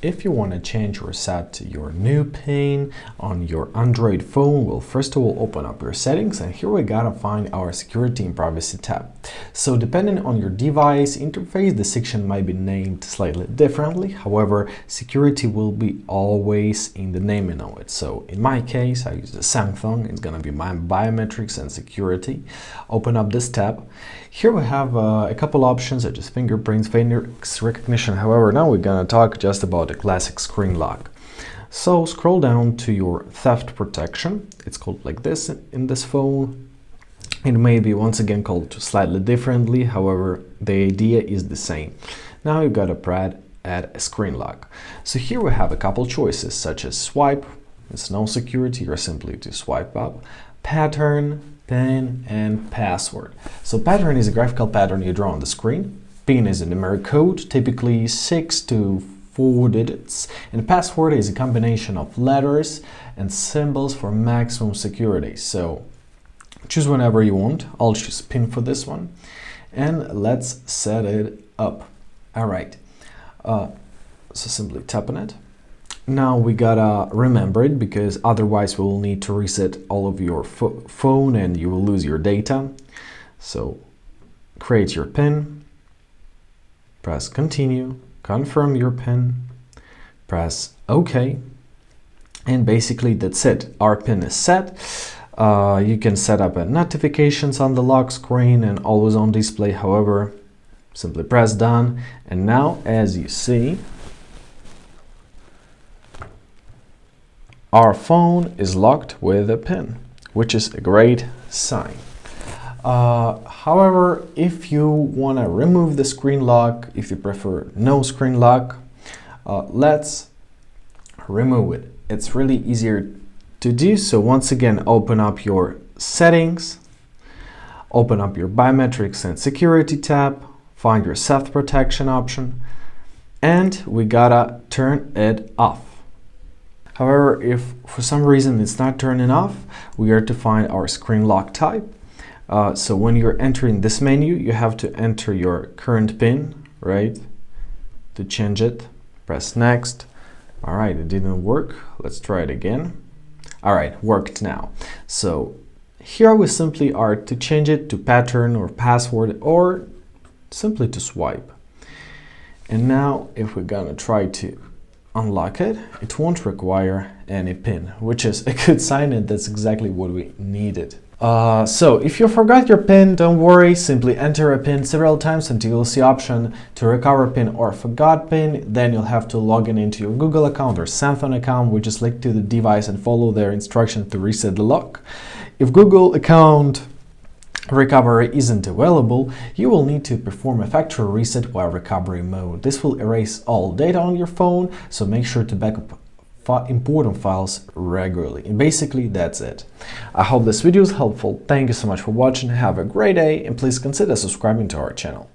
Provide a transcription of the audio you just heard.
If you want to change or set your new PIN on your Android phone, well, first of all, open up your settings, and here we gotta find our security and privacy tab. So depending on your device interface, the section might be named slightly differently. However, security will be always in the naming of it. So in my case, I use the Samsung. It's gonna be my biometrics and security. Open up this tab. Here we have a couple options such as fingerprints, face recognition. However, now we're gonna talk just about the classic screen lock. So scroll down to your theft protection. It's called like this in this phone. It may be once again called slightly differently. However, the idea is the same. Now you gotta add a screen lock. So here we have a couple choices such as swipe, it's no security, or simply to swipe up, pattern, PIN, and password. So pattern is a graphical pattern you draw on the screen. PIN is a numeric code, typically 6 to 4 digits, and password is a combination of letters and symbols for maximum security. So choose whenever you want. I'll choose PIN for this one, and let's set it up. All right, so simply tap on it. Now we gotta remember it, because otherwise we will need to reset all of your phone and you will lose your data. So create your PIN, press continue, confirm your PIN, press OK, and basically that's it. Our PIN is set. You can set up notifications on the lock screen and always on display. However, simply press done, and now as you see, our phone is locked with a PIN, which is a great sign. However, if you want to remove the screen lock, if you prefer no screen lock, let's remove it. It's really easier to do. So once again, open up your settings, open up your biometrics and security tab, find your theft protection option, and we gotta turn it off. However, if for some reason it's not turning off, we are to find our screen lock type. So when you're entering this menu, you have to enter your current PIN, right? To change it, press next. All right, it didn't work. Let's try it again. All right, worked now. So here we simply are to change it to pattern or password, or simply to swipe. And now if we're gonna try to unlock it, it won't require any PIN, which is a good sign, and that's exactly what we needed. So if you forgot your PIN, don't worry, simply enter a PIN several times until you'll see option to recover PIN or forgot PIN. Then you'll have to log in into your Google account or Samsung account, which is linked to the device, and follow their instructions to reset the lock. If Google account recovery isn't available, you will need to perform a factory reset while recovery mode. This will erase all data on your phone, so make sure to back up important files regularly. And basically that's it. I hope this video is helpful. Thank you so much for watching. Have a great day, and please consider subscribing to our channel.